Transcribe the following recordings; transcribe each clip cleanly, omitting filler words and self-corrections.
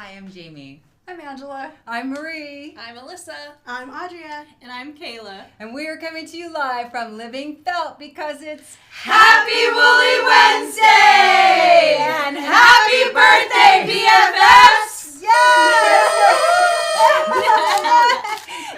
Hi, I'm Jamie. I'm Angela. I'm Marie. I'm Alyssa. I'm Audria. And I'm Kayla. And we are coming to you live from Living Felt because it's Happy Woolly Wednesday! And happy birthday, BFFs! Yes!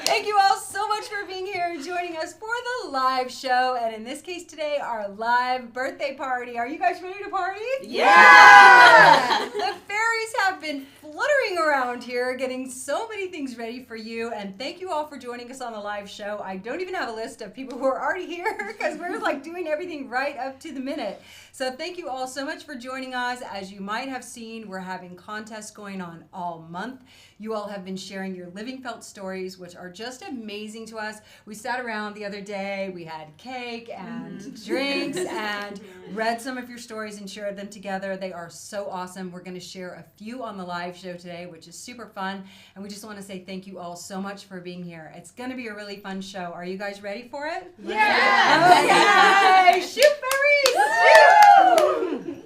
Thank you all so much for being here and joining us for the live show. And in this case today, our live birthday party. Are you guys ready to party? Yeah! The fairies have been fluttering around here, getting so many things ready for you. And thank you all for joining us on the live show. I don't even have a list of people who are already here because we're like doing everything right up to the minute. So thank you all so much for joining us. As you might have seen, we're having contests going on all month. You all have been sharing your Living Felt stories, which are just amazing to us. We sat around the other day, we had cake and drinks and read some of your stories and shared them together. They are so awesome. We're going to share a few on the live show today, which is super fun. And we just want to say thank you all so much for being here. It's going to be a really fun show. Are you guys ready for it? Yeah! Okay! Shoot, fairies! Shoot!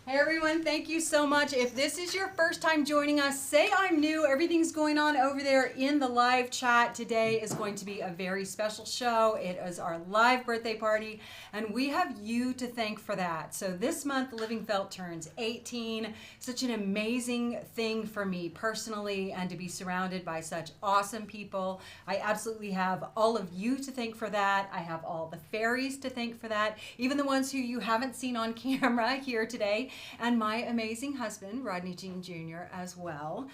Hey everyone, thank you so much. If this is your first time joining us, say I'm new. Everything's going on over there in the live chat. Today is going to be a very special show. It is our live birthday party, and we have you to thank for that. So this month, Living Felt turns 18. Such an amazing thing for me personally, and to be surrounded by such awesome people. I absolutely have all of you to thank for that. I have all the fairies to thank for that, even the ones who you haven't seen on camera here today. And my amazing husband, Rodney Jean Jr., as well.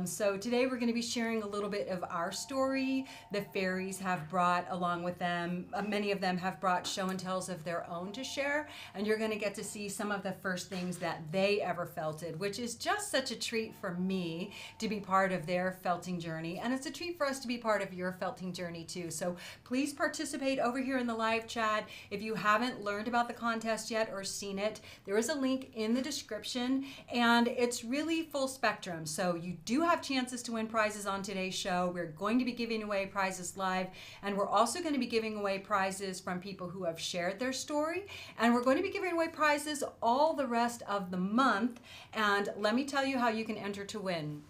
So today we're going to be sharing a little bit of our story. The fairies have brought along with them, many of them have brought show and tells of their own to share. And you're going to get to see some of the first things that they ever felted, which is just such a treat for me to be part of their felting journey. And it's a treat for us to be part of your felting journey too. So please participate over here in the live chat. If you haven't learned about the contest yet or seen it, there is a link in the description, and it's really full spectrum. So you do have chances to win prizes on today's show. We're going to be giving away prizes live, and we're also going to be giving away prizes from people who have shared their story, and we're going to be giving away prizes all the rest of the month. And let me tell you how you can enter to win.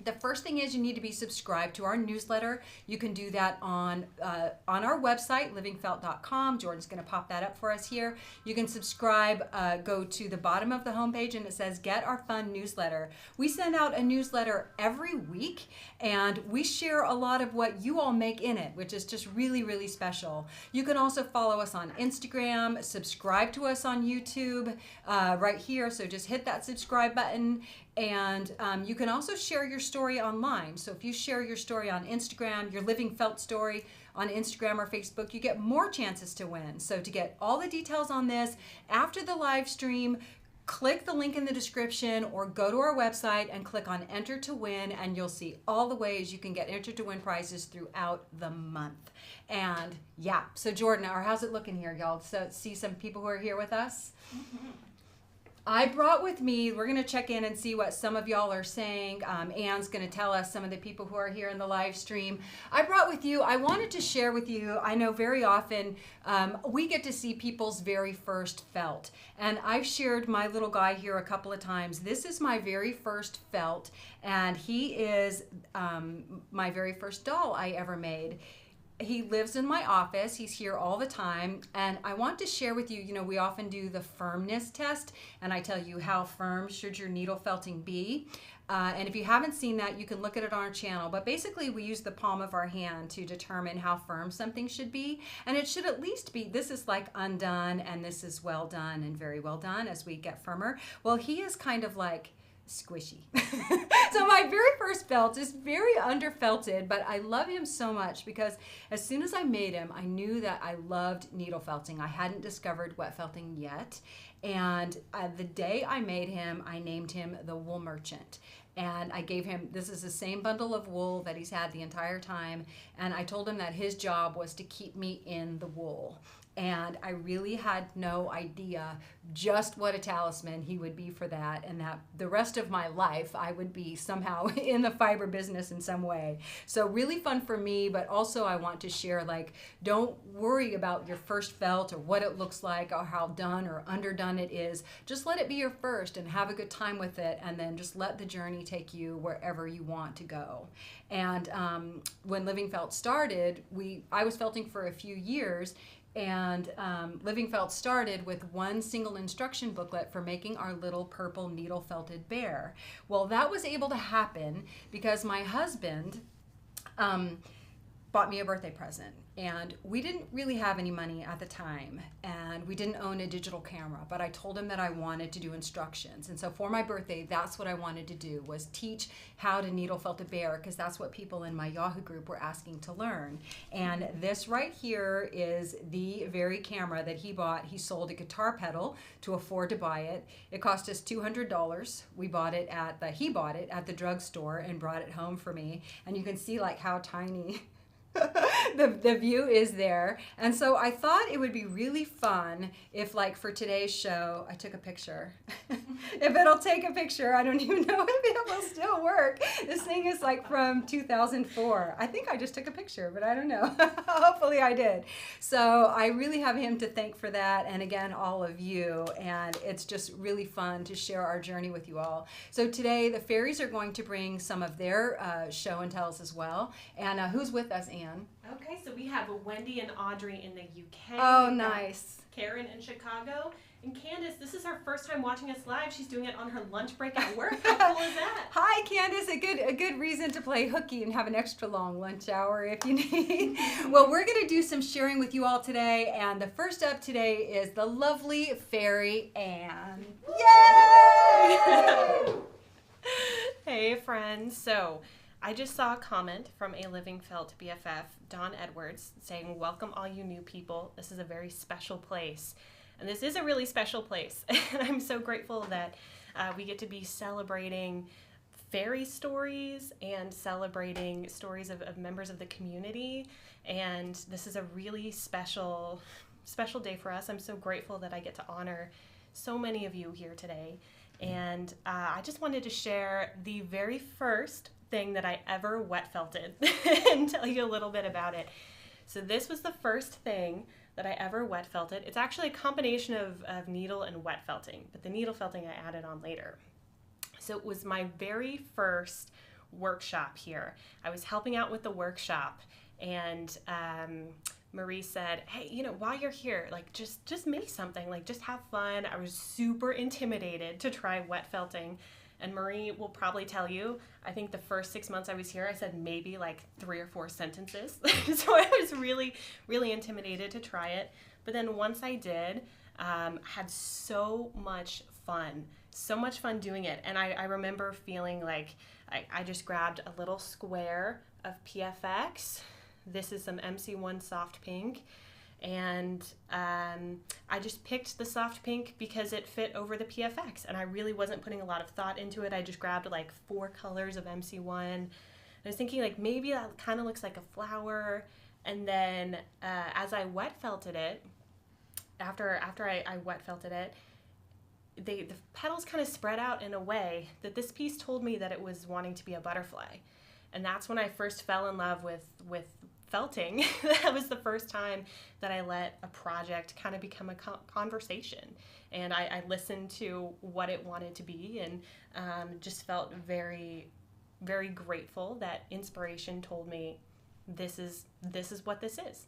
The first thing is you need to be subscribed to our newsletter. You can do that on our website, livingfelt.com. Jordan's going to pop that up for us here. You can subscribe, go to the bottom of the homepage, and it says Get Our Fun Newsletter. We send out a newsletter every week, and we share a lot of what you all make in it, which is just really, really special. You can also follow us on Instagram, subscribe to us on YouTube right here. So just hit that subscribe button. And you can also share your story online. So if you share your story on Instagram, your Living Felt story on Instagram or Facebook, you get more chances to win. So to get all the details on this, after the live stream, click the link in the description or go to our website and click on Enter to Win, and you'll see all the ways you can get entered to win prizes throughout the month. And yeah, so Jordan, how's it looking here, y'all? So see some people who are here with us? Mm-hmm. I brought with me, we're going to check in and see what some of y'all are saying. Anne's going to tell us some of the people who are here in the live stream. I brought with you, I wanted to share with you, I know very often we get to see people's very first felt. And I've shared my little guy here a couple of times. This is my very first felt, and he is my very first doll I ever made. He lives in my office. He's here all the time. And I want to share with you, we often do the firmness test, and I tell you how firm should your needle felting be. And if you haven't seen that, you can look at it on our channel. But basically, we use the palm of our hand to determine how firm something should be. And it should at least be, this is like undone, and this is well done and very well done as we get firmer. Well, he is kind of like squishy. So my very first felt is very underfelted, but I love him so much because as soon as I made him, I knew that I loved needle felting. I hadn't discovered wet felting yet. And the day I made him, I named him the Wool Merchant. And I gave him, this is the same bundle of wool that he's had the entire time. And I told him that his job was to keep me in the wool. And I really had no idea just what a talisman he would be for that, and that the rest of my life I would be somehow in the fiber business in some way. So really fun for me, but also I want to share, like, don't worry about your first felt or what it looks like or how done or underdone it is. Just let it be your first and have a good time with it, and then just let the journey take you wherever you want to go. And when Living Felt started, I was felting for a few years, and Living Felt started with one single instruction booklet for making our little purple needle felted bear. Well, that was able to happen because my husband bought me a birthday present, and we didn't really have any money at the time, and we didn't own a digital camera, but I told him that I wanted to do instructions. And so for my birthday, that's what I wanted to do, was teach how to needle felt a bear, because that's what people in my Yahoo group were asking to learn. And this right here is the very camera that he bought. He sold a guitar pedal to afford to buy it. It cost us $200. He bought it at the drugstore and brought it home for me. And you can see like how tiny the view is there. And so I thought it would be really fun if, like, for today's show, I took a picture. If it'll take a picture, I don't even know if it will still work. This thing is like from 2004. I think I just took a picture, but I don't know. Hopefully I did. So I really have him to thank for that, and again, all of you. And it's just really fun to share our journey with you all. So today, the fairies are going to bring some of their show and tells as well. And who's with us, Anne? Okay, so we have Wendy and Audrey in the UK. Oh, nice. Karen in Chicago. And Candace, this is her first time watching us live. She's doing it on her lunch break at work. How cool is that? Hi, Candace. A good reason to play hooky and have an extra long lunch hour if you need. Well, we're going to do some sharing with you all today. And the first up today is the lovely fairy Anne. Yay! Hey, friends. So I just saw a comment from a Living Felt BFF, Dawn Edwards, saying, "Welcome all you new people. This is a very special place." And this is a really special place. And I'm so grateful that we get to be celebrating fairy stories and celebrating stories of members of the community. And this is a really special day for us. I'm so grateful that I get to honor so many of you here today. And I just wanted to share the very first thing that I ever wet felted and tell you a little bit about it. So this was the first thing that I ever wet felted. It's actually a combination of needle and wet felting, but the needle felting I added on later. So it was my very first workshop here. I was helping out with the workshop, and Marie said, "Hey, while you're here, like just make something, like just have fun." I was super intimidated to try wet felting. And Marie will probably tell you, I think the first 6 months I was here, I said maybe like 3 or 4 sentences. So I was really, really intimidated to try it. But then once I did, had so much fun doing it. And I remember feeling like I just grabbed a little square of PFX. This is some MC1 soft pink. And I just picked the soft pink because it fit over the PFX, and I really wasn't putting a lot of thought into it. I just grabbed like 4 colors of MC1. I was thinking like maybe that kind of looks like a flower, and then as I wet felted it, after I wet felted it, the petals kind of spread out in a way that this piece told me that it was wanting to be a butterfly. And that's when I first fell in love with felting. That was the first time that I let a project kind of become a conversation, and I listened to what it wanted to be, and just felt very, very grateful that inspiration told me this is what this is.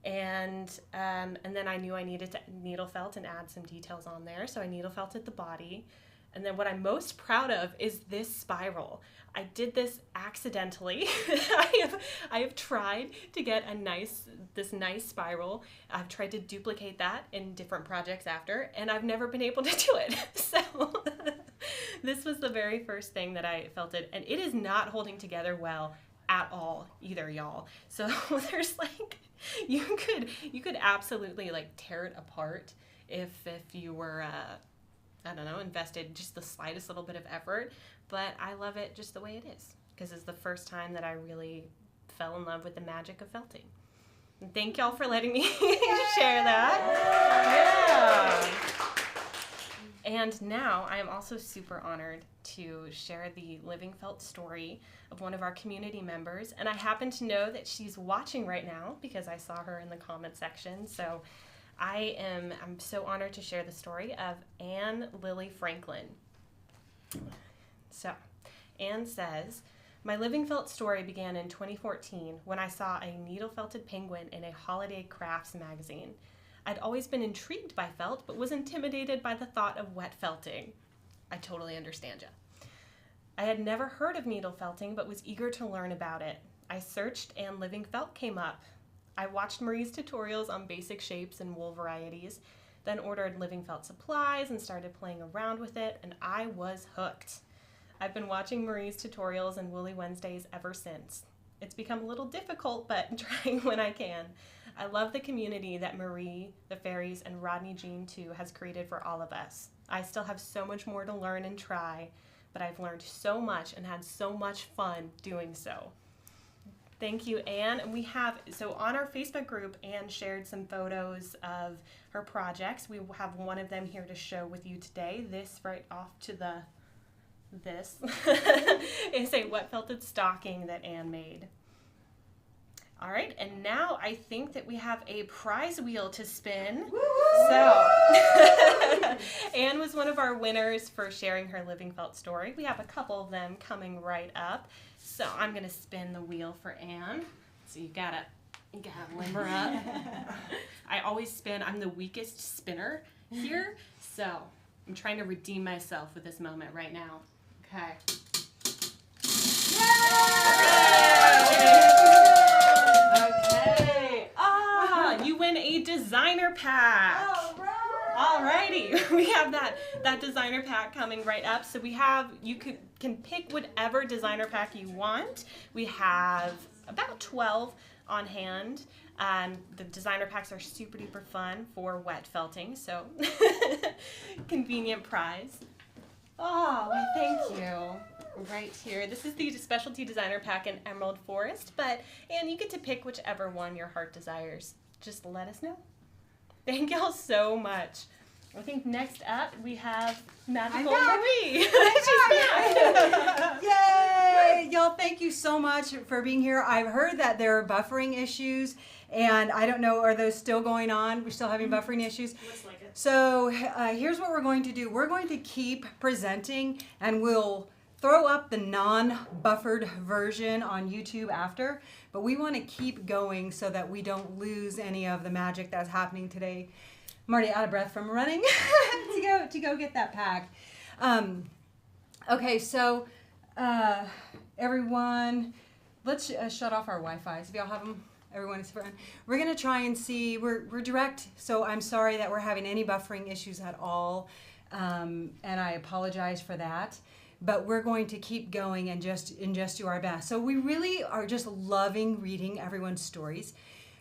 And then I knew I needed to needle felt and add some details on there, so I needle felted the body. And then what I'm most proud of is this spiral. I did this accidentally. I have tried to get this nice spiral. I've tried to duplicate that in different projects after, and I've never been able to do it. So this was the very first thing that I felted, and it is not holding together well at all either, y'all. So there's like, you could absolutely like tear it apart if you were I don't know, invested just the slightest little bit of effort, but I love it just the way it is, because it's the first time that I really fell in love with the magic of felting. And thank y'all for letting me share that. Yeah. And now I am also super honored to share the living felt story of one of our community members. And I happen to know that she's watching right now because I saw her in the comment section. So I'm so honored to share the story of Anne Lily Franklin. So Anne says, my living felt story began in 2014 when I saw a needle felted penguin in a holiday crafts magazine. I'd always been intrigued by felt, but was intimidated by the thought of wet felting. I totally understand ya. I had never heard of needle felting, but was eager to learn about it. I searched and living felt came up. I watched Marie's tutorials on basic shapes and wool varieties, then ordered living felt supplies and started playing around with it, and I was hooked. I've been watching Marie's tutorials and Woolly Wednesdays ever since. It's become a little difficult, but trying when I can. I love the community that Marie, the fairies, and Rodney Jean too has created for all of us. I still have so much more to learn and try, but I've learned so much and had so much fun doing so. Thank you, Anne. And we have, so on our Facebook group, Anne shared some photos of her projects. We have one of them here to show with you today. This right off to this is a wet felted stocking that Anne made. All right, and now I think that we have a prize wheel to spin. Woo-hoo! So, Anne was one of our winners for sharing her living felt story. We have a couple of them coming right up. So I'm gonna spin the wheel for Anne. So you gotta limber up. I always spin, I'm the weakest spinner here. So I'm trying to redeem myself with this moment right now. Okay. Okay. You win a designer pack. Alrighty, we have that designer pack coming right up. So we have, you can pick whatever designer pack you want. We have about 12 on hand. The designer packs are super duper fun for wet felting, so convenient prize. Oh, well, thank you. Right here. This is the specialty designer pack in Emerald Forest, but Anne, you get to pick whichever one your heart desires. Just let us know. Thank y'all so much. I think next up we have Magical Marie. She's back. Yay! Y'all, thank you so much for being here. I've heard that there are buffering issues, and I don't know, are those still going on? We're still having buffering issues? Looks like it. So here's what we're going to do. We're going to keep presenting, and we'll throw up the non-buffered version on YouTube after, but we want to keep going so that we don't lose any of the magic that's happening today. I'm already out of breath from running to go get that pack. Okay, so everyone, let's shut off our Wi-Fi. So if y'all have them, everyone is fine. We're gonna try and see. We're direct, so I'm sorry that we're having any buffering issues at all, and I apologize for that. But we're going to keep going and just do our best. So we really are just loving reading everyone's stories.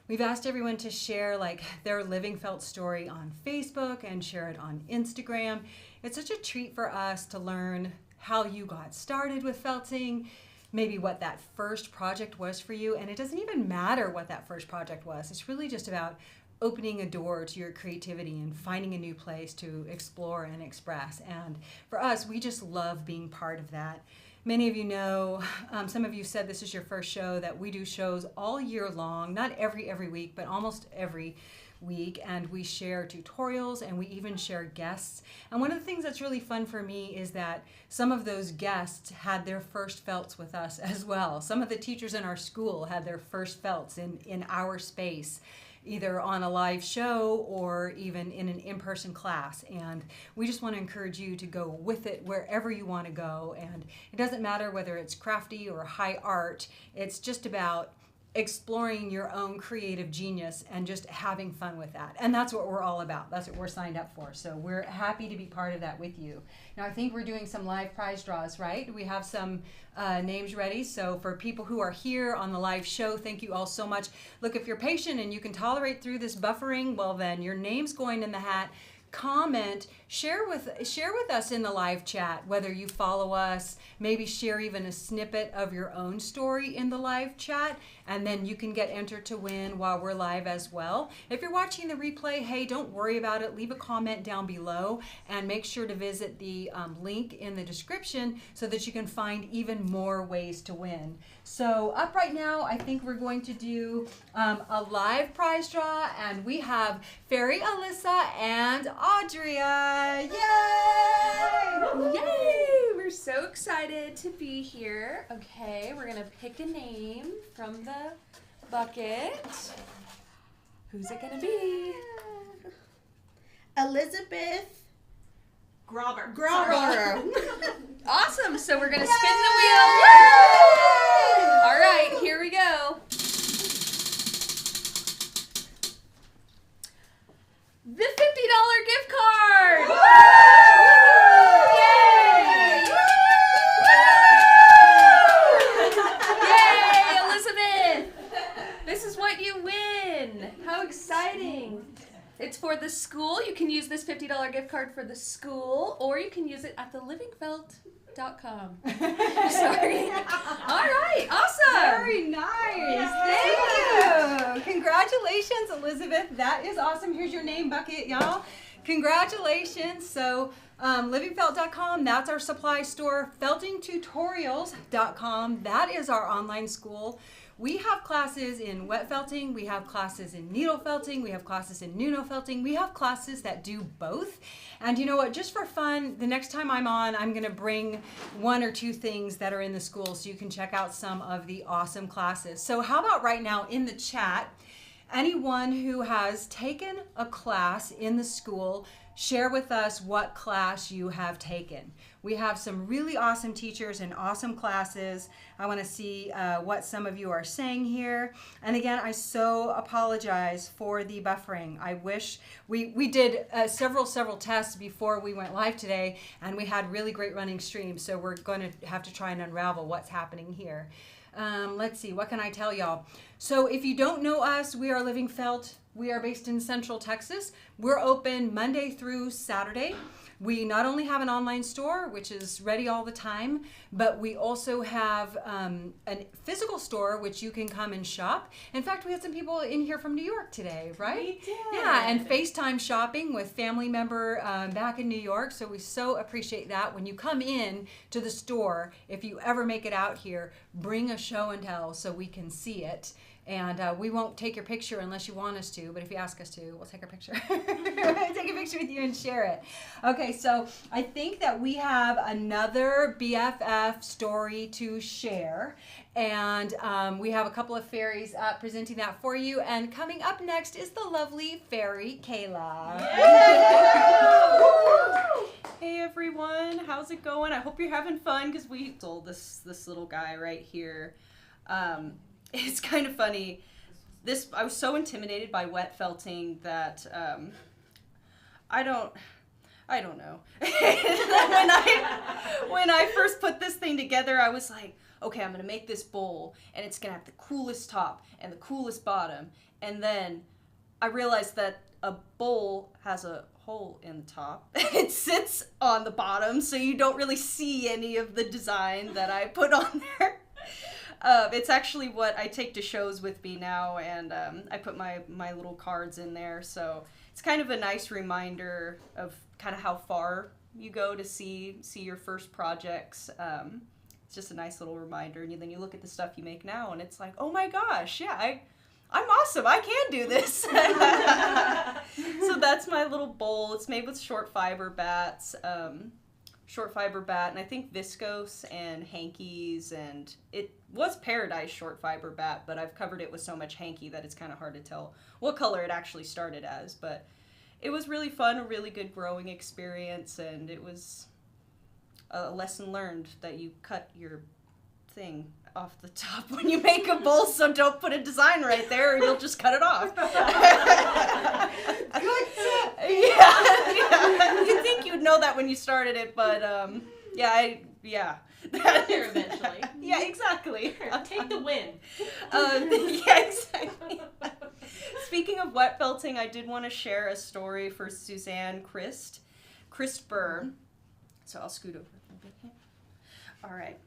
We've asked everyone to share like their living felt story on Facebook and share it on Instagram. It's such a treat for us to learn how you got started with felting, maybe what that first project was for you. And it doesn't even matter what that first project was. It's really just about opening a door to your creativity and finding a new place to explore and express. And for us, we just love being part of that. Many of you know, some of you said this is your first show, that we do shows all year long, not every week, but almost every week, and we share tutorials and we even share guests. And one of the things that's really fun for me is that some of those guests had their first felts with us as well. Some of the teachers in our school had their first felts in our space, either on a live show or even in an in-person class. And we just want to encourage you to go with it wherever you want to go. And it doesn't matter whether it's crafty or high art, it's just about exploring your own creative genius and just having fun with that. And that's what we're all about. That's what we're signed up for. So we're happy to be part of that with you. Now I think we're doing some live prize draws, right? We have some names ready. So for people who are here on the live show, thank you all so much. Look, if you're patient and you can tolerate through this buffering, well then your name's going in the hat. comment, share with us in the live chat, whether you follow us, maybe share even a snippet of your own story in the live chat, and then you can get entered to win while we're live as well. If you're watching the replay, hey, don't worry about it. Leave a comment down below and make sure to visit the link in the description so that you can find even more ways to win. So up right now, I think we're going to do a live prize draw, and we have Fairy Alyssa and Audria. Yay! Yay! We're so excited to be here. Okay, we're gonna pick a name from the bucket. Who's it gonna be? Elizabeth Grobber. Awesome, so we're gonna spin the wheel. All right, here we go. The $50 gift card! Yay! Yay, Elizabeth! This is what you win. How exciting. It's for the school. You can use this $50 gift card for the school, or you can use it at thelivingfelt.com. Sorry. All right, awesome. Very nice. Thank you. Congratulations, Elizabeth. That is awesome. Here's your name bucket, y'all. Congratulations. So, livingfelt.com, that's our supply store. Feltingtutorials.com, that is our online school. We have classes in wet felting, we have classes in needle felting, we have classes in Nuno felting, we have classes that do both. And you know what, just for fun, the next time I'm on, I'm gonna bring one or two things that are in the school so you can check out some of the awesome classes. So how about right now in the chat, anyone who has taken a class in the school, share with us what class you have taken. We have some really awesome teachers and awesome classes. I want to see what some of you are saying here. And again, I so apologize for the buffering. I wish we did several tests before we went live today, and we had really great running streams. So we're going to have to try and unravel what's happening here. Let's see, what can I tell y'all? So if you don't know us, we are Living Felt. We are based in Central Texas. We're open Monday through Saturday. We not only have an online store, which is ready all the time, but we also have a physical store, which you can come and shop. In fact, we had some people in here from New York today, right? We did. Yeah, and FaceTime shopping with family member back in New York. So we so appreciate that. When you come in to the store, if you ever make it out here, bring a show and tell so we can see it. And we won't take your picture unless you want us to, but if you ask us to, we'll take a picture. Take a picture with you and share it. Okay, so I think that we have another BFF story to share. And we have a couple of fairies presenting that for you. And coming up next is the lovely fairy Kayla. Hey everyone, how's it going? I hope you're having fun because we told this little guy right here. It's kind of funny. I was so intimidated by wet felting that I don't know. when I first put this thing together, I was like, okay, I'm gonna make this bowl, and it's gonna have the coolest top and the coolest bottom. And then I realized that a bowl has a hole in the top. It sits on the bottom, so you don't really see any of the design that I put on there. It's actually what I take to shows with me now, and I put my little cards in there, so it's kind of a nice reminder of kind of how far you go to see your first projects. It's just a nice little reminder, and then you look at the stuff you make now, and it's like, oh my gosh, yeah, I'm awesome, I can do this. So that's my little bowl. It's made with short fiber bats. Short fiber bat, and I think viscose and hankies, and it was Paradise short fiber bat, but I've covered it with so much hanky that it's kind of hard to tell what color it actually started as. But it was really fun, a really good growing experience, and it was a lesson learned that you cut your thing off the top when you make a bowl, so don't put a design right there or you'll just cut it off. Good tip. Yeah. You'd think you'd know that when you started it, but yeah. There eventually. Yeah, exactly. Take the win. Yeah, exactly. Speaking of wet felting, I did want to share a story for Suzanne Christber. So I'll scoot over a little bit here. All right.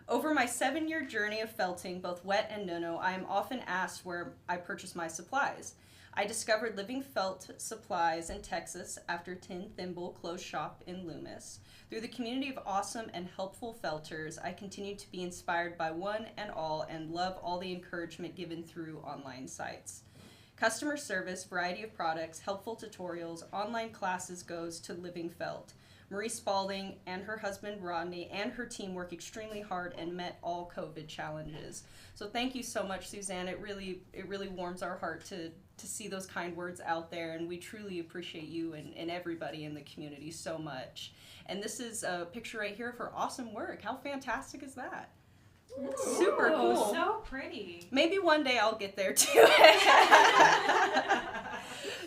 Over my 7-year journey of felting, both wet and no-no, I am often asked where I purchase my supplies. I discovered Living Felt Supplies in Texas after Tin Thimble closed shop in Loomis. Through the community of awesome and helpful felters, I continue to be inspired by one and all and love all the encouragement given through online sites. Customer service, variety of products, helpful tutorials, online classes goes to Living Felt. Marie Spalding and her husband Rodney and her team work extremely hard and met all COVID challenges. So thank you so much, Suzanne. It really warms our heart to see those kind words out there, and we truly appreciate you and everybody in the community so much. And this is a picture right here of her awesome work. How fantastic is that? It's super cool. So pretty. Maybe one day I'll get there too.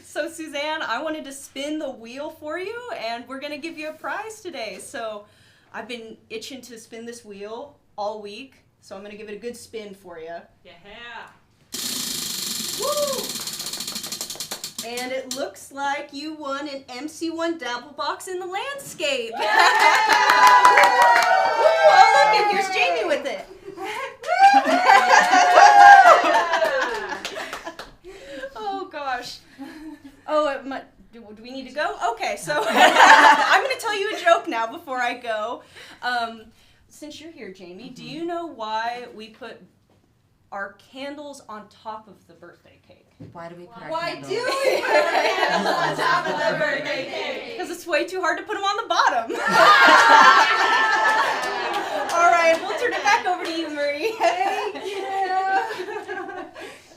So Suzanne, I wanted to spin the wheel for you, and we're going to give you a prize today. So I've been itching to spin this wheel all week, so I'm going to give it a good spin for you. Yeah. Woo! And it looks like you won an MC1 Dabble Box in the landscape. Woo! Oh, look, and here's Jamie with it. Oh, gosh. Oh, do we need to go? Okay, so I'm going to tell you a joke now before I go. Since you're here, Jamie, do you know why we put our candles on top of the birthday cake? Why do we put our Why candles? do we put our candles on top of the birthday cake? Because it's way too hard to put them on the bottom. All right, we'll turn it back over to you, Marie. Thank you.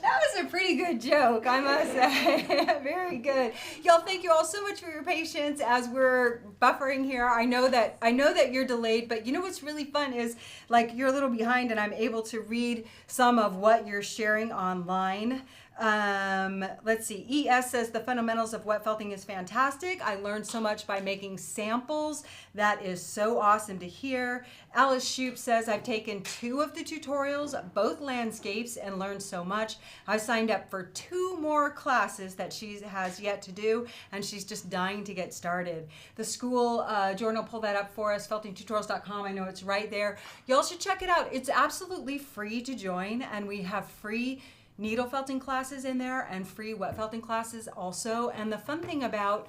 That was a pretty good joke, I must say. Very good. Y'all, thank you all so much for your patience as we're buffering here. I know that you're delayed, but you know what's really fun is like you're a little behind and I'm able to read some of what you're sharing online. Let's see. ES says the fundamentals of wet felting is fantastic. I learned so much by making samples. That is so awesome to hear. Alice Shoup says I've taken 2 of the tutorials, both landscapes, and learned so much. I signed up for 2 more classes that she has yet to do, and she's just dying to get started. The school, Jordan will pull that up for us, feltingtutorials.com. I know it's right there. Y'all should check it out. It's absolutely free to join, and we have free needle felting classes in there and free wet felting classes also. And the fun thing about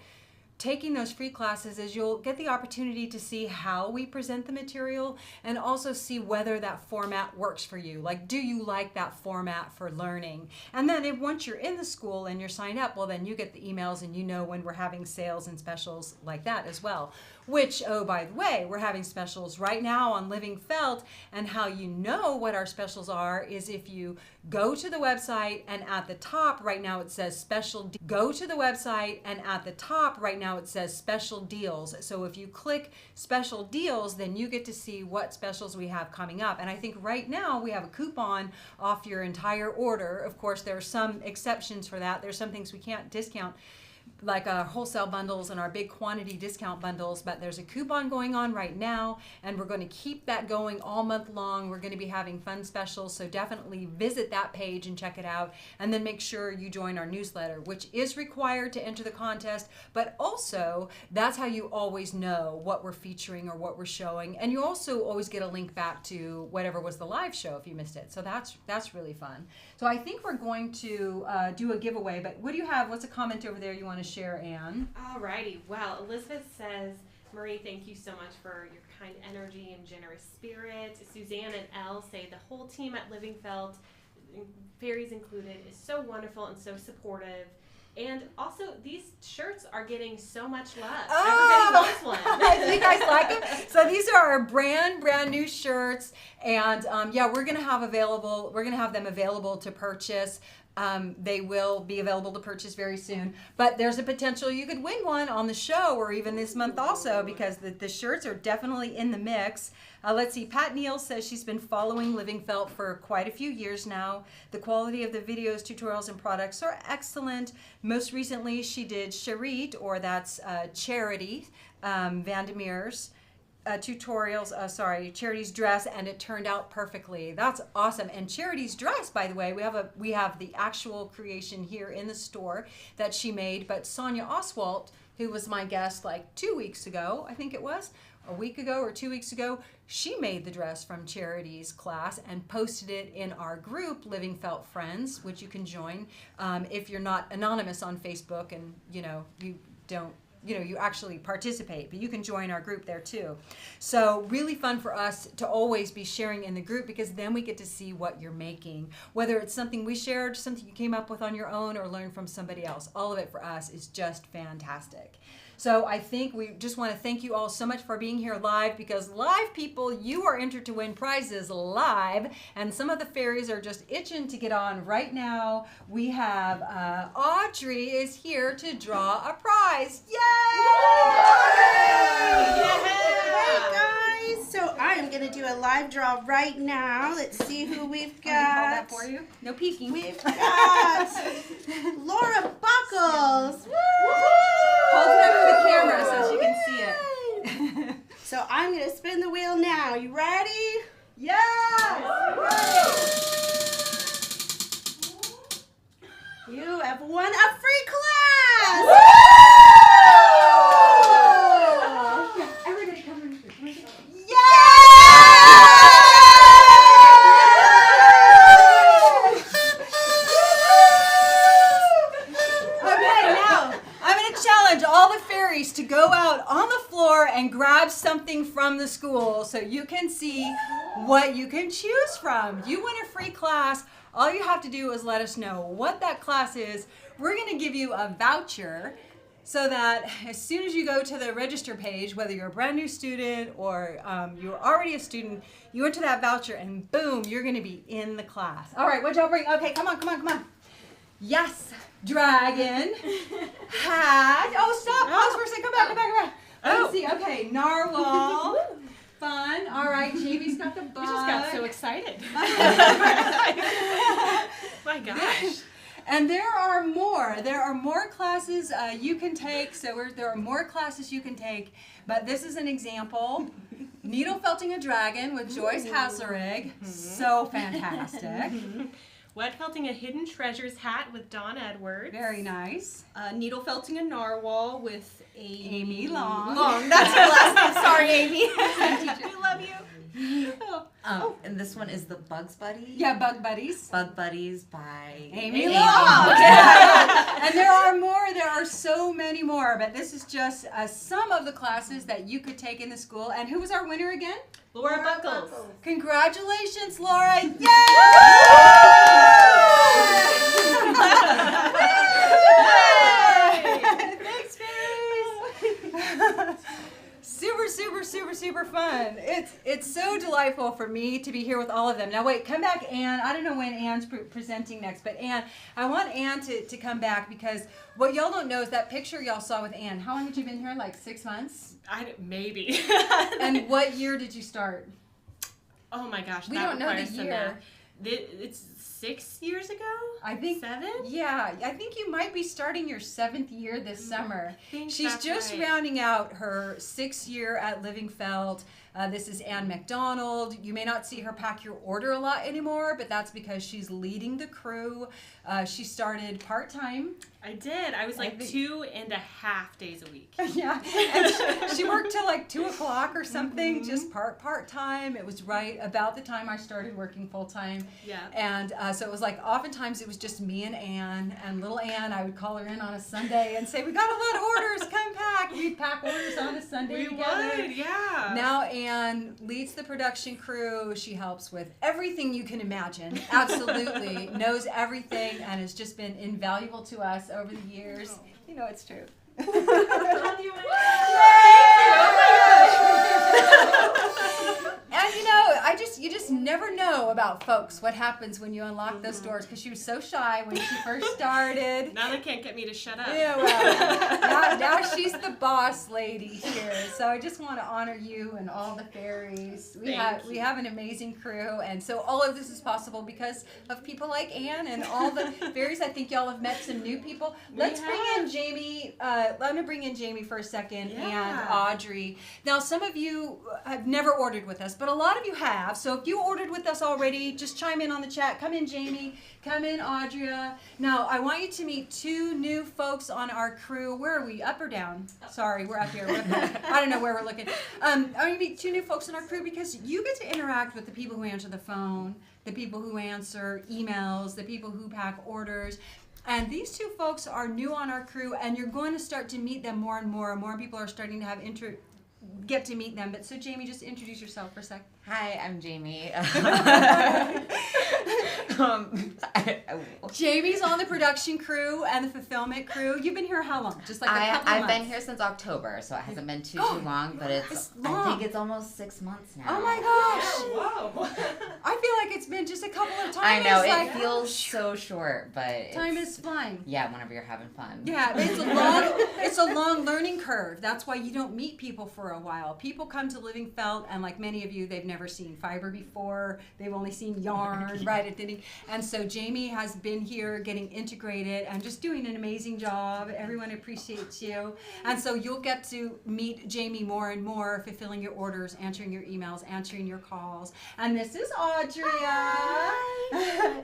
taking those free classes is you'll get the opportunity to see how we present the material and also see whether that format works for you. Like, do you like that format for learning? And then once you're in the school and you're signed up, well, then you get the emails and you know when we're having sales and specials like that as well. Which, oh, by the way, we're having specials right now on Living Felt, and how you know what our specials are is if you go to the website and at the top right now it says special. Go to the website and at the top right now it says special deals. So if you click special deals, then you get to see what specials we have coming up. And I think right now we have a coupon off your entire order. Of course, there are some exceptions for that. There's some things we can't discount, like our wholesale bundles and our big quantity discount bundles, but there's a coupon going on right now, and we're going to keep that going all month long. We're going to be having fun specials, so definitely visit that page and check it out, and then make sure you join our newsletter, which is required to enter the contest, but also that's how you always know what we're featuring or what we're showing, and you also always get a link back to whatever was the live show if you missed it, so that's really fun. So I think we're going to do a giveaway, but what do you have? What's a comment over there you want to share, Anne? Alrighty. Well, Elizabeth says, Marie, thank you so much for your kind energy and generous spirit. Suzanne and Elle say the whole team at Living Felt, fairies included, is so wonderful and so supportive. And also, these shirts are getting so much love. Everybody wants one. You guys like them? So these are our brand new shirts, and yeah, we're gonna have them available to purchase. They will be available to purchase very soon, but there's a potential you could win one on the show or even this month also, because the shirts are definitely in the mix. Let's see, Pat Neal says she's been following Living Felt for quite a few years now. The quality of the videos, tutorials, and products are excellent. Most recently, she did Charit, or that's Charity Vandermeer's Charity's dress, and it turned out perfectly. That's awesome. And Charity's dress, by the way, we have the actual creation here in the store that she made, but Sonia Oswalt, who was my guest like 2 weeks ago, I think it was, a week ago or 2 weeks ago, she made the dress from Charity's class and posted it in our group, Living Felt Friends, which you can join if you're not anonymous on Facebook and you actually participate, but you can join our group there too. So really fun for us to always be sharing in the group, because then we get to see what you're making, whether it's something we shared, something you came up with on your own, or learned from somebody else. All of it for us is just fantastic. So I think we just want to thank you all so much for being here live, because live people, you are entered to win prizes live, and some of the fairies are just itching to get on right now. We have Audrey is here to draw a prize. Yay! Hey guys, so I'm going to do a live draw right now. Let's see who we've got. Hold that for you. No peeking. We've got Laura Buckles. Hold it up to the camera so she can see it. So I'm going to spin the wheel now. You ready? Yes! You have won a free class! Everybody come in. All the fairies to go out on the floor and grab something from the school so you can see what you can choose from. You win a free class. All you have to do is let us know what that class is. We're going to give you a voucher so that as soon as you go to the register page, whether you're a brand new student or you're already a student, you enter that voucher and boom, you're going to be in the class. All right, what y'all bring? Okay, come on. Yes, dragon, hat. Oh, stop. Pause for a second. Come back. Let's see. Okay, narwhal. Fun. All right, Jamie's got the bug. We just got so excited. My gosh. And there are more. There are more classes you can take. There are more classes you can take. But this is an example. Needle felting a dragon with Joyce Haslerig. So fantastic. Wet felting a hidden treasures hat with Dawn Edwards. Very nice. Needle felting a narwhal with Amy Long. That's her last name. Sorry, Amy. We love you. And this one is the Bugs Buddy. Yeah, Bug Buddies. Bug Buddies by Amy Long. Yeah. And there are more. There are so many more. But this is just some of the classes that you could take in the school. And who was our winner again? Laura Buckles. Congratulations, Laura. Yay! Thanks, fairies. Super fun. It's so delightful for me to be here with all of them. Now wait, come back, Anne. I don't know when Anne's presenting next, but Anne, I want Anne to come back, because what y'all don't know is that picture y'all saw with Anne. How long had you been here? Like 6 months? Maybe. And what year did you start? Oh my gosh, We that don't know the requires some year. math. It's 6 years ago? I think 7? Yeah, I think you might be starting your 7th year this summer. I think She's that's just right. rounding out her 6th year at Living Felt. This is Ann Mcdonald. You may not see her pack your order a lot anymore, but that's because she's leading the crew. She started part-time. I did. I was like 2.5 days a week. Yeah, and she worked till like 2 o'clock or something, just part-time. It was right about the time I started working full-time. Yeah. And so it was like, oftentimes it was just me and Ann, and little Ann, I would call her in on a Sunday and say, we got a lot of orders, come pack. We'd pack orders on a Sunday together. We would, yeah. Now Ann leads the production crew. She helps with everything you can imagine. Absolutely. Knows everything, and has just been invaluable to us over the years. You know it's true. And you know, you just never know about about, folks, what happens when you unlock those doors, because she was so shy when she first started. Now they can't get me to shut up. Yeah, well, now she's the boss lady here. So I just want to honor you and all the fairies. We have an amazing crew, and so all of this is possible because of people like Anne and all the fairies. I think y'all have met some new people. Let's bring in Jamie. I'm going to bring in Jamie for a second, and Audrey. Now, some of you have never ordered with us, but a lot of you have. So if you ordered with us already, just chime in on the chat. Come in, Jamie. Come in, Audria. Now, I want you to meet two new folks on our crew. Where are we? Up or down? Sorry, we're up here. I don't know where we're looking. I'm going to meet two new folks on our crew because you get to interact with the people who answer the phone, the people who answer emails, the people who pack orders. And these two folks are new on our crew, and you're going to start to meet them more and more. More people are starting to have get to meet them. But so, Jamie, just introduce yourself for a sec. Hi, I'm Jamie. Jamie's on the production crew and the fulfillment crew. You've been here how long? Just like a couple of months? I've been here since October, so it hasn't been too long, but it's long. I think it's almost 6 months now. Oh my gosh! Whoa. I feel like it's been just a couple of times. I know, it feels so short, but time is flying. Yeah, whenever you're having fun. Yeah, it's a long learning curve. That's why you don't meet people for a while. People come to Living Felt, and like many of you, they've never seen fiber before. They've only seen yarn right at the beginning. And so Jamie has been here getting integrated and just doing an amazing job. Everyone appreciates you. And so you'll get to meet Jamie more and more, fulfilling your orders, answering your emails, answering your calls. And this is Audria.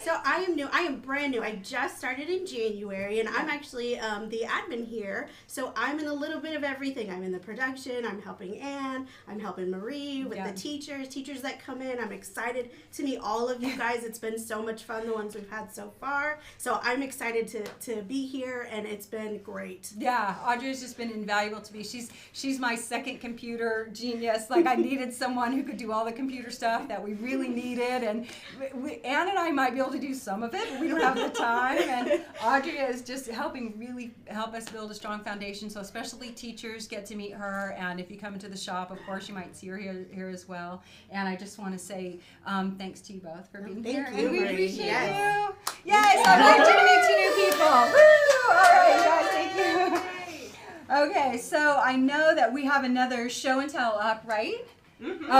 So I am new. I am brand new. I just started in January, and I'm actually the admin here. So I'm in a little bit of everything. I'm in the production. I'm helping Anne. I'm helping Marie with the teachers that come in. I'm excited to meet all of you guys. It's been so much fun, the ones we've had so far. So I'm excited to be here, and it's been great. Yeah, Audria's just been invaluable to me. She's my second computer genius. Like, I needed someone who could do all the computer stuff that we really needed, and Anne and I might be able to do some of it, but we don't have the time. And Audria is just really help us build a strong foundation. So especially teachers get to meet her, and if you come into the shop, of course, you might see her here as well. And I just want to say thanks to you both for being here. Thank you. And we appreciate Yes. you. Yes, I want you to meet two new people. Woo! All right, guys, thank you. Okay, so I know that we have another show and tell up, right? Mm-hmm.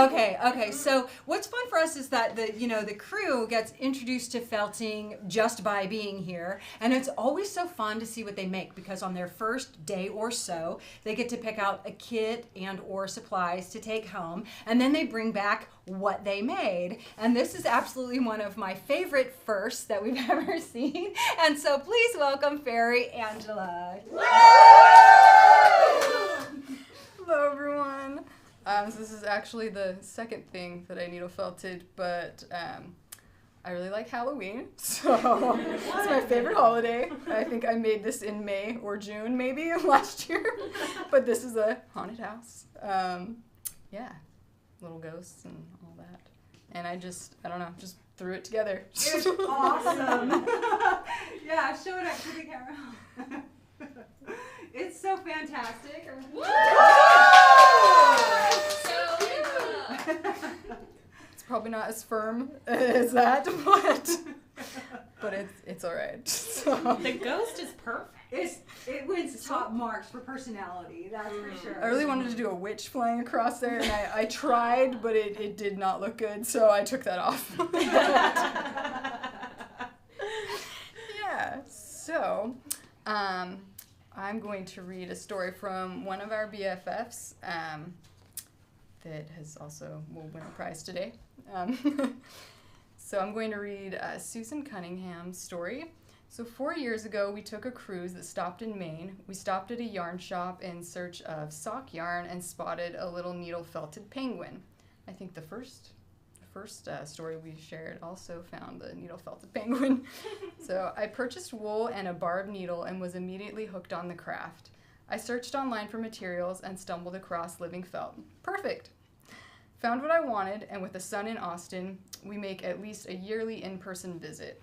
Okay. So what's fun for us is that the crew gets introduced to felting just by being here, and it's always so fun to see what they make, because on their first day or so, they get to pick out a kit and or supplies to take home, and then they bring back what they made. And this is absolutely one of my favorite firsts that we've ever seen. And so please welcome Fairy Angela. Hello, everyone. So this is actually the second thing that I needle felted, but I really like Halloween, so it's my favorite holiday. I think I made this in May or June, maybe, last year, but this is a haunted house. Yeah, little ghosts and all that. And I don't know, just threw it together. It's awesome. Yeah, show it up to the camera. It's so fantastic. It's probably not as firm as that, but it's all right. So. The ghost is perfect. It wins top marks for personality, that's for sure. I really wanted to do a witch flying across there, and I tried, but it did not look good, so I took that off. Yeah, so I'm going to read a story from one of our BFFs that has also will win a prize today. So I'm going to read Susan Cunningham's story. So 4 years ago, we took a cruise that stopped in Maine. We stopped at a yarn shop in search of sock yarn and spotted a little needle-felted penguin. I think the first story we shared also found the needle-felted penguin. So I purchased wool and a barb needle and was immediately hooked on the craft. I searched online for materials and stumbled across Living Felt. Perfect! Found what I wanted, and with a son in Austin, we make at least a yearly in-person visit.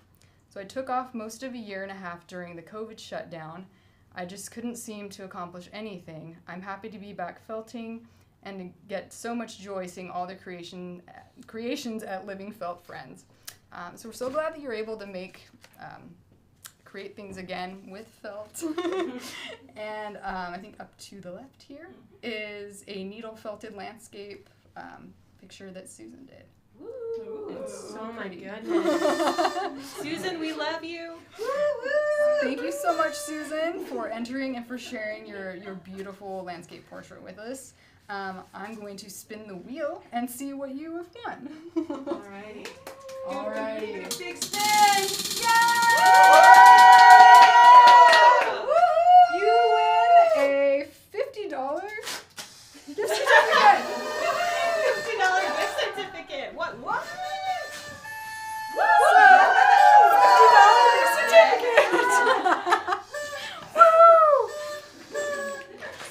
So I took off most of a year and a half during the COVID shutdown. I just couldn't seem to accomplish anything. I'm happy to be back felting and to get so much joy seeing all the creations at Living Felt Friends. So we're so glad that you're able to create things again with felt. And I think up to the left here is a needle felted landscape picture that Susan did. It's so Oh my pretty. goodness. Susan, we love you. Thank you so much, Susan, for entering and for sharing your beautiful landscape portrait with us. I'm going to spin the wheel and see what you have won. Alrighty. Alrighty. Big spin! You win a $50 gift certificate. $50 gift certificate. What?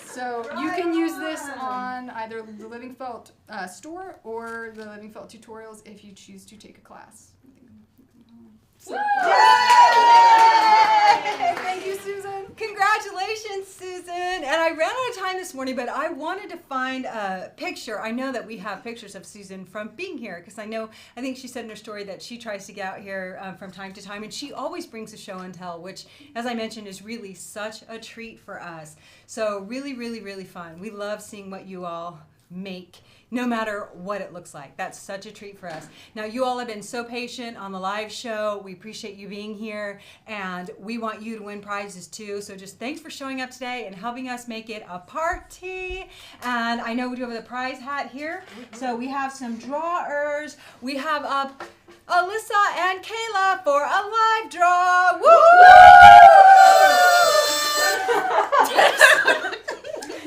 So you can use this on either the Living Felt store or the Living Felt tutorials if you choose to take a class. Thank you, Susan. Congratulations, Susan. And I ran out of time this morning, but I wanted to find a picture. I know that we have pictures of Susan from being here because I think she said in her story that she tries to get out here from time to time, and she always brings a show and tell, which, as I mentioned, is really such a treat for us. So really, really, really fun. We love seeing what you all make, no matter what it looks like. That's such a treat for us. Now, you all have been so patient on the live show. We appreciate you being here, and we want you to win prizes too. So just thanks for showing up today and helping us make it a party. And I know we do have the prize hat here. So we have some drawers. We have Alyssa and Kayla for a live draw. Woo!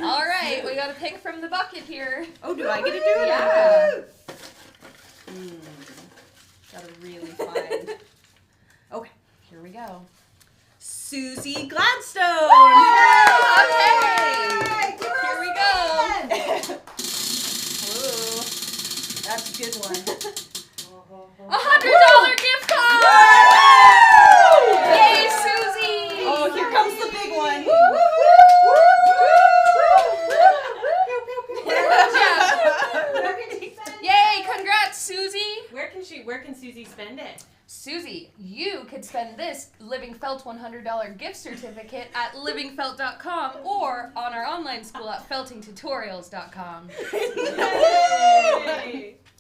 All right, we got to pick from the bucket here. Oh, do I get to do it? Yeah. Gotta really find. Okay, here we go. Susie Gladstone. Okay, here we go. Ooh, that's a good one. $100 gift card! Yay, Susie! Oh, here comes the big one. Yay, congrats, Susie! Where can Susie spend it? Susie, you could spend this Living Felt $100 gift certificate at livingfelt.com or on our online school at feltingtutorials.com.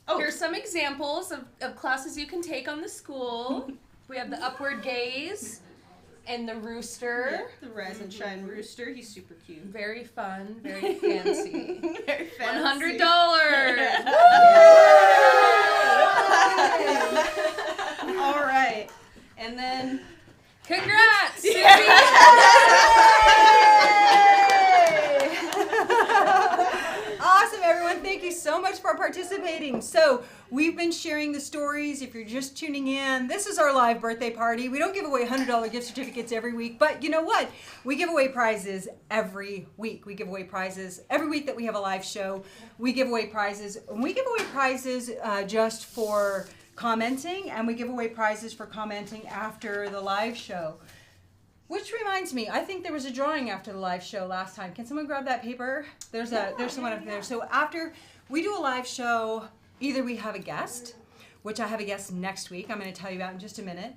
Oh. Here's some examples of classes you can take on the school. We have the Upward Gaze and the Rooster. The Rise and Shine Rooster. He's super cute. Very fun, very fancy. Very fancy. $100. All right. And then Congrats, Susie! Awesome, everyone. Thank you so much for participating. So we've been sharing the stories. If you're just tuning in, this is our live birthday party. We don't give away $100 gift certificates every week, but you know what? We give away prizes every week. We give away prizes every week that we have a live show. We give away prizes. We give away prizes just for commenting, and we give away prizes for commenting after the live show. Which reminds me, I think there was a drawing after the live show last time. Can someone grab that paper? There's someone up there. So after we do a live show, either we have a guest, which I have a guest next week, I'm going to tell you about in just a minute,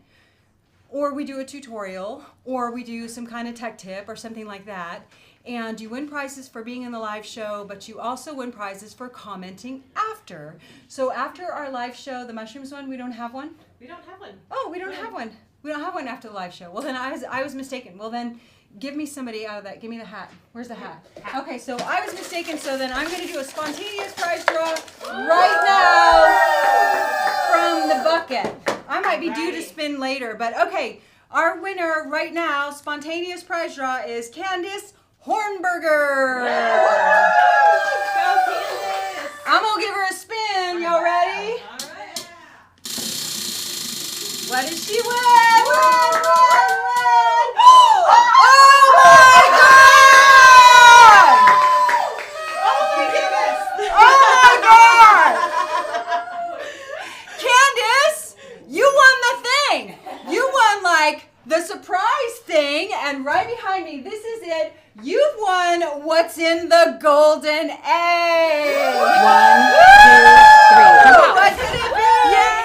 or we do a tutorial, or we do some kind of tech tip or something like that. And you win prizes for being in the live show, but you also win prizes for commenting after. So after our live show, the mushrooms one, we don't have one? We don't have one. Oh, we don't have one. We don't have one after the live show. Well, then I was mistaken. Well, then give me somebody out of that. Give me the hat. Where's the hat? Okay, so I was mistaken. So then I'm going to do a spontaneous prize draw right now from the bucket. I might be due to spin later, but okay. Our winner right now, spontaneous prize draw, is Candace Hornberger. Go, Candace. I'm going to give her a spin. Y'all ready? All right. What did she win? Oh my goodness! Oh my God! Candace, you won the thing. You won like the surprise thing, and right behind me, this is it. You've won what's in the golden egg. 1, 2, 3. Come on. What could it be? Yeah.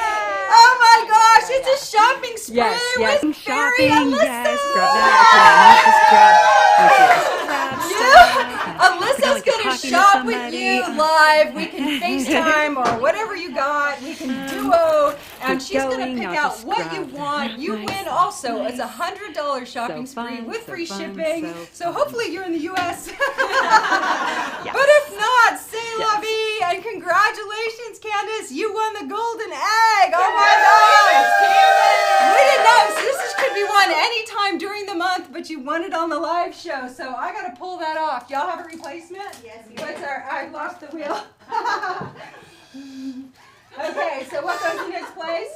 Oh my God! It's a shopping spree Yes, with Fairy shopping, Alyssa. yes. Grab that. Just grab Alyssa's gonna shop with you live. We can FaceTime or whatever you got. We can duo, and Keep she's gonna going, pick not out just what grab. you want. You Nice, win also. nice. It's $100 shopping So spree fun, with so free fun, shipping. so So hopefully you're in the U.S. Yes. But if not, say la vie and congratulations, Candace. You won the golden egg. Oh my God. We didn't know. So this could be won anytime during the month, but you won it on the live show. So I got to pull that off. Y'all have a replacement? Yes, we What's our, I lost the wheel. Okay, so what goes in next place?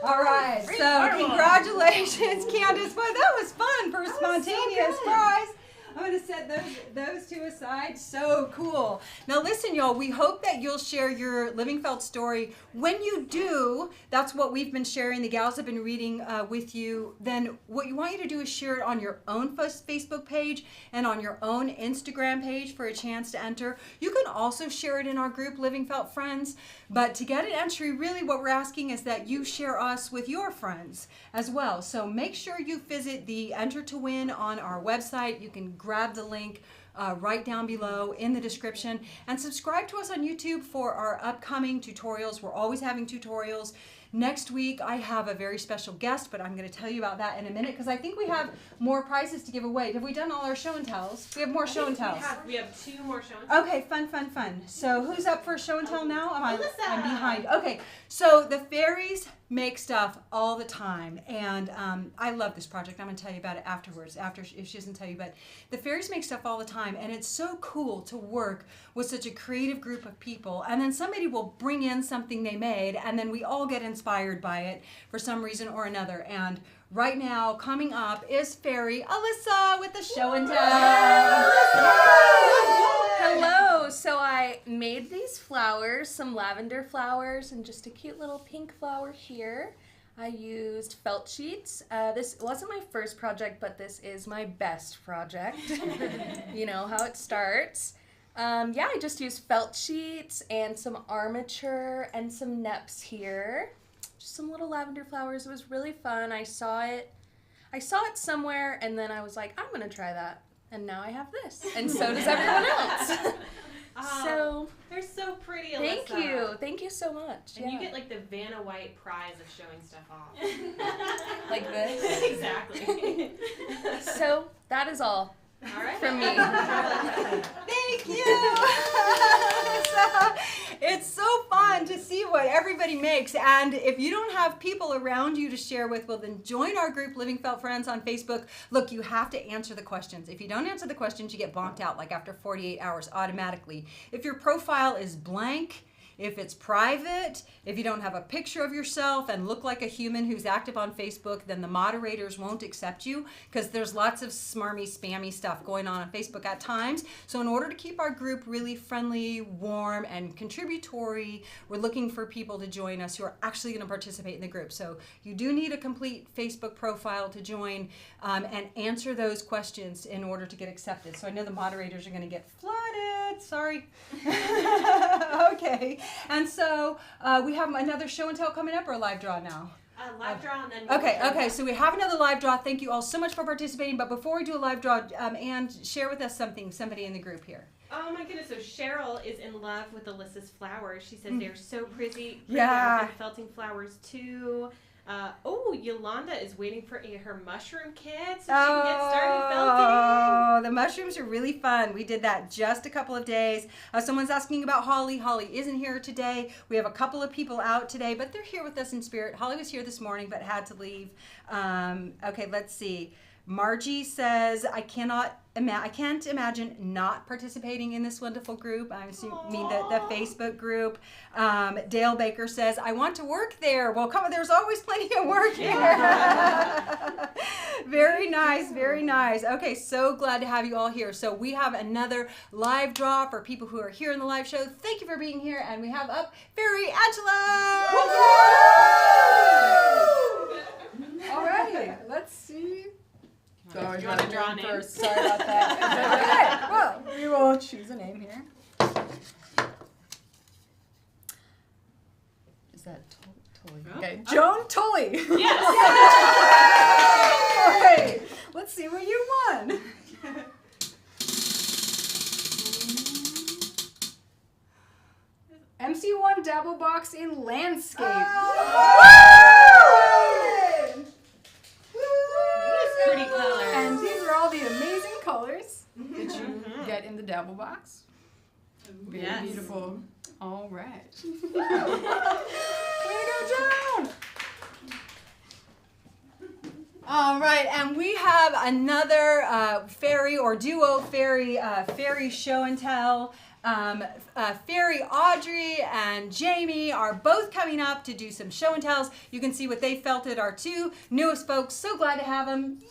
All right, so congratulations, Candace. Boy, that was fun for a spontaneous prize. I'm going to set those two aside. So cool. Now listen, y'all, we hope that you'll share your Living Felt story. When you do, that's what we've been sharing. The gals have been reading with you. Then what you want you to do is share it on your own Facebook page and on your own Instagram page for a chance to enter. You can also share it in our group, Living Felt Friends. But to get an entry, really what we're asking is that you share us with your friends as well. So make sure you visit the Enter to Win on our website. You can grab the link right down below in the description, and subscribe to us on YouTube for our upcoming tutorials. We're always having tutorials. Next week I have a very special guest, but I'm going to tell you about that in a minute because I think we have more prizes to give away. Have we done all our show and tells? We have more show and tells. We have 2 more show and tells. Okay, fun. So who's up for show and tell now? I'm behind. Okay, so the fairies make stuff all the time, and I love this project. I'm going to tell you about it afterwards, if she doesn't tell you, but the fairies make stuff all the time, and it's so cool to work with such a creative group of people, and then somebody will bring in something they made, and then we all get inspired by it for some reason or another. And right now, coming up is Fairy Alyssa with the show and tell. Hello. So I made these flowers, some lavender flowers, and just a cute little pink flower here. I used felt sheets. This wasn't my first project, but this is my best project. You know how it starts. Yeah, I just used felt sheets and some armature and some neps here. Just some little lavender flowers. It was really fun. I saw it somewhere, and then I was like, I'm gonna try that. And now I have this, and so does everyone else. So they're so pretty, Alyssa. Thank you so much. And you get like the Vanna White prize of showing stuff off. Like this. Exactly. So that is all right. from me. Thank you. It's so fun to see what everybody makes, and if you don't have people around you to share with, well then join our group Living Felt Friends on Facebook. Look, you have to answer the questions. If you don't answer the questions, you get bonked out like after 48 hours automatically. If your profile is blank, if it's private, if you don't have a picture of yourself and look like a human who's active on Facebook, then the moderators won't accept you because there's lots of smarmy, spammy stuff going on Facebook at times. So in order to keep our group really friendly, warm, and contributory, we're looking for people to join us who are actually going to participate in the group. So you do need a complete Facebook profile to join and answer those questions in order to get accepted. So I know the moderators are going to get flooded. Sorry. Okay. And so we have another show and tell coming up, or a live draw now? Live draw and then... Okay, so we have another live draw. Thank you all so much for participating. But before we do a live draw, Anne, share with us somebody in the group here. Oh my goodness, so Cheryl is in love with Alyssa's flowers. She says they're so pretty. Yeah. I've been felting flowers too. Yolanda is waiting for her mushroom kit so she can get started felting. Oh, the mushrooms are really fun. We did that just a couple of days. Someone's asking about Holly. Holly isn't here today. We have a couple of people out today, but they're here with us in spirit. Holly was here this morning but had to leave. Okay, let's see. Margie says, I can't imagine not participating in this wonderful group. I mean the Facebook group. Dale Baker says, I want to work there. Well, come on, there's always plenty of work here. Very nice, very nice. Okay, so glad to have you all here. So we have another live draw for people who are here in the live show. Thank you for being here. And we have up Fairy Angela. All right, let's see. So you want to draw a name? first. Sorry about that. Okay, well, we will choose a name here. Is that Okay, Joan Tully. Yes. All right, let's see what you won. MC1 Dabble Box in Landscape. Pretty color. And these are all the amazing colors that you get in the Dabble Box. Very Yes. beautiful. All right. Way to go, Joan! All right, and we have another fairy or duo fairy show and tell. Fairy Audrey and Jamie are both coming up to do some show and tells. You can see what they felt at our two newest folks. So glad to have them. Yay!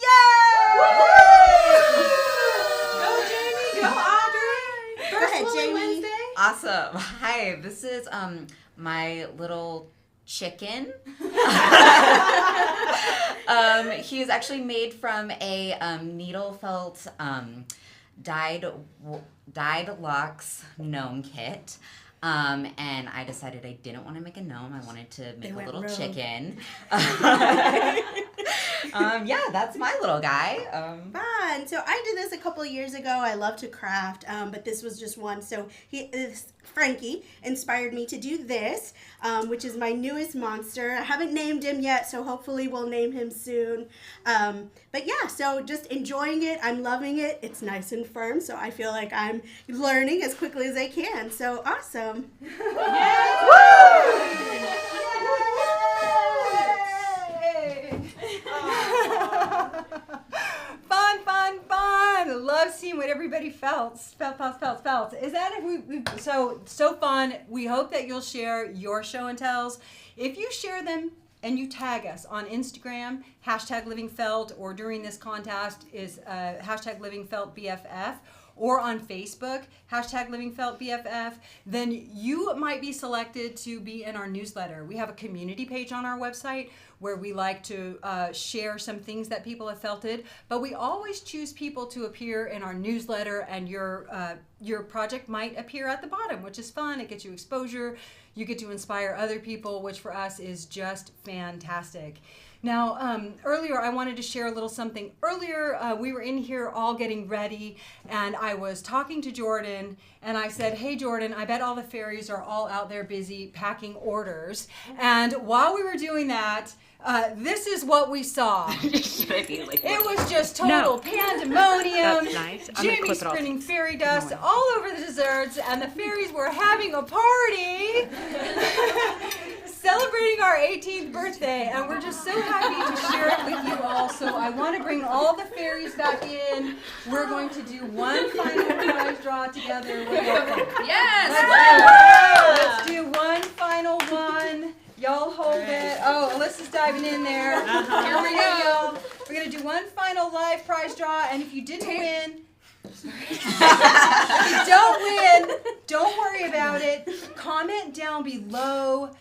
Go Jamie, go Audrey. Go ahead, Jamie. Wednesday. Awesome. Hi, this is my little chicken. He is actually made from a needle felt dyed locks gnome kit. And I decided I didn't want to make a gnome. I wanted to make a little chicken. Yeah, that's my little guy. Fun. So I did this a couple of years ago. I love to craft, but this was just one. So Frankie inspired me to do this, which is my newest monster. I haven't named him yet, so hopefully we'll name him soon. But yeah, so just enjoying it. I'm loving it. It's nice and firm, so I feel like I'm learning as quickly as I can. So awesome. Fun. Love seeing what everybody felt. Is that if so fun. We hope that you'll share your show and tells. If you share them and you tag us on Instagram, #LivingFelt, or during this contest is #LivingFeltBFF, or on Facebook, #LivingFeltBFF, then you might be selected to be in our newsletter. We have a community page on our website where we like to share some things that people have felted, but we always choose people to appear in our newsletter, and your project might appear at the bottom, which is fun. It gets you exposure. You get to inspire other people, which for us is just fantastic. Now, earlier I wanted to share a little something. Earlier, we were in here all getting ready, and I was talking to Jordan, and I said, hey, Jordan, I bet all the fairies are all out there busy packing orders. And while we were doing that, this is what we saw. It was just total pandemonium. That's nice. Jamie sprinting fairy dust all over the desserts, and the fairies were having a party celebrating our 18th birthday, and we're just so happy to share it with you all. So I want to bring all the fairies back in. We're going to do one final prize draw together. Yes! Let's do one final one. Y'all hold it. Oh, Alyssa's diving in there. Here we go, y'all. We're going to do one final live prize draw, and if you didn't win, if you don't win, don't worry about it. Comment down below.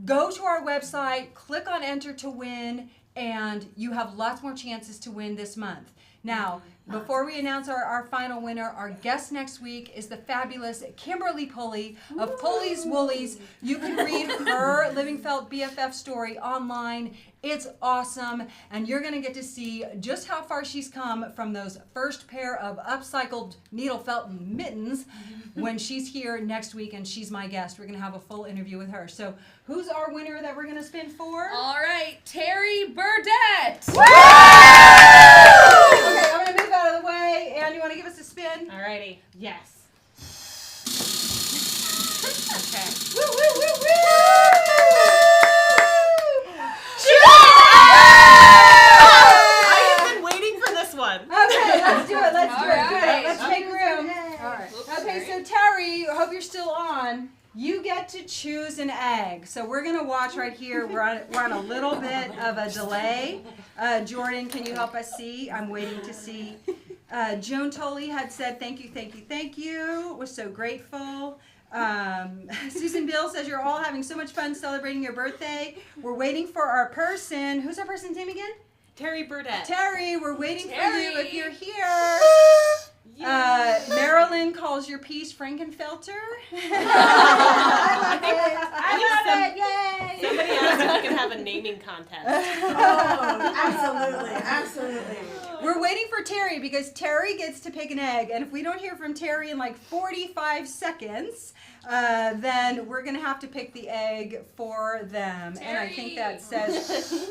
Go to our website, click on Enter to Win, and you have lots more chances to win this month. Now, before we announce our final winner, our guest next week is the fabulous Kimberly Pulley of Pulley's Woolies. You can read her Living Felt BFF story online. It's awesome, and you're going to get to see just how far she's come from those first pair of upcycled needle felt mittens when she's here next week, and she's my guest. We're going to have a full interview with her. So who's our winner that we're going to spin for? All right, Terry Burdette. Okay, I'm going to move out of the way. Anne, you want to give us a spin? Alrighty. Yes. Okay. Woo, woo, woo, woo! I have been waiting for this one. Okay, let's do it. Let's All do it. right. Let's make room. All right. Okay, so Terry, I hope you're still on. You get to choose an egg. So we're gonna watch right here. We're on a little bit of a delay. Jordan, can you help us see? I'm waiting to see. Joan Tully had said thank you. We're so grateful. Susan Bill says you're all having so much fun celebrating your birthday. We're waiting for our person. Who's our person's name again? Terry Burdette. Terry, we're waiting for you if you're here. Marilyn calls your piece Frankenfelter. I love it. Yay! Somebody else we can have a naming contest. Oh, absolutely. We're waiting for Terry because Terry gets to pick an egg, and if we don't hear from Terry in like 45 seconds, then we're gonna have to pick the egg for them. Terry. And I think that says,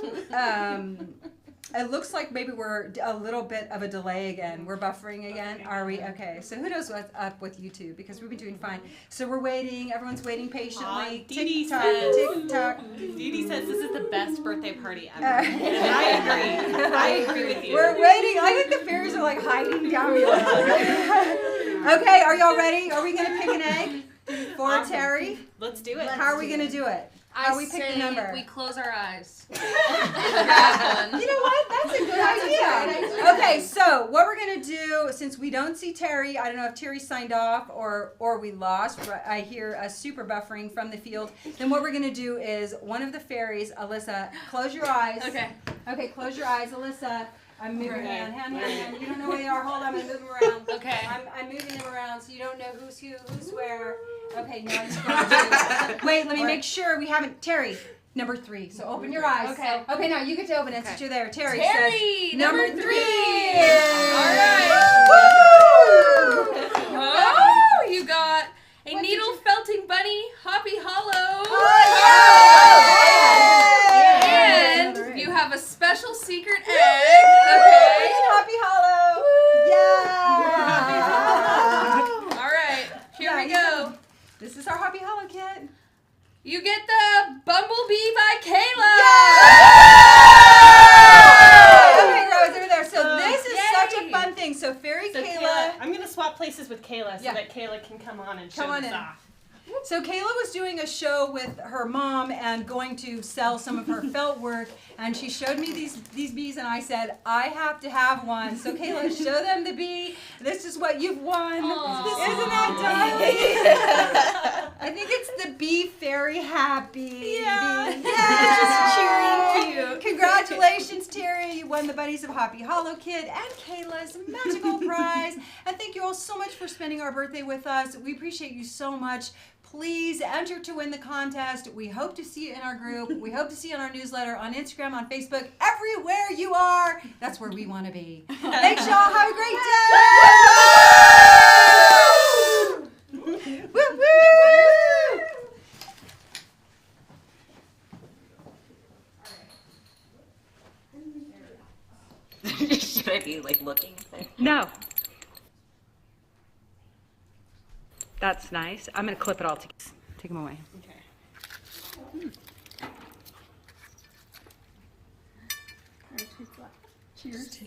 it looks like maybe we're a little bit of a delay again. We're buffering again. Are we? Okay. So who knows what's up with YouTube because we've been doing fine. So we're waiting. Everyone's waiting patiently. Dee Dee Tick tock, says- tick tock. Dee Dee says this is the best birthday party ever. And I agree with you. We're waiting. I think the fairies are like hiding down here. Okay, are y'all ready? Are we gonna pick an egg for Awesome. Terry? Let's do it. How are we gonna do it? How we pick the number? We close our eyes. You know what? That's a good idea. Okay, so what we're gonna do, since we don't see Terry, I don't know if Terry signed off or we lost. But I hear a super buffering from the field. Then what we're gonna do is one of the fairies, Alyssa, close your eyes. Okay. Okay, close your eyes, Alyssa. I'm moving Okay. around. Hand. You don't know where they are. Hold on, I'm moving around. Okay. I'm moving them around so you don't know who's who, who's where. Okay, now you're going to. Wait, let me make sure we haven't. Terry, number 3. So open your eyes. Okay. Okay, now you get to open it since you're there. Terry Terry, says number 3. All right. right. Oh, you got a needle felting bunny, Hoppy Hollow. And you have a special secret egg. Okay. Happy Hollow. Yeah. All right. Here we go. This is our Happy Hollow kit. You get the Bumblebee by Kayla. Okay, Rose, over there. So this is such a fun thing. So Fairy So Kayla. I'm going to swap places with Kayla so Yeah. that Kayla can come on and show Come on us in. off. So Kayla was doing a show with her mom and going to sell some of her felt work, and she showed me these bees, and I said, I have to have one. So Kayla, show them the bee. This is what you've won. Aww. Isn't that darling? I think it's the Bee Fairy Happy. Yeah. Bee. Just cheering cute. Congratulations, Terry. You won the Buddies of Happy Hollow Kit and Kayla's magical prize. And thank you all so much for spending our birthday with us. We appreciate you so much. Please enter to win the contest. We hope to see you in our group. We hope to see you on our newsletter, on Instagram, on Facebook, everywhere you are. That's where we want to be. Thanks, y'all. Have a great day. Woo, woo. Should I be like looking? No. That's nice. I'm going to clip it all together. Take them away. Cheers.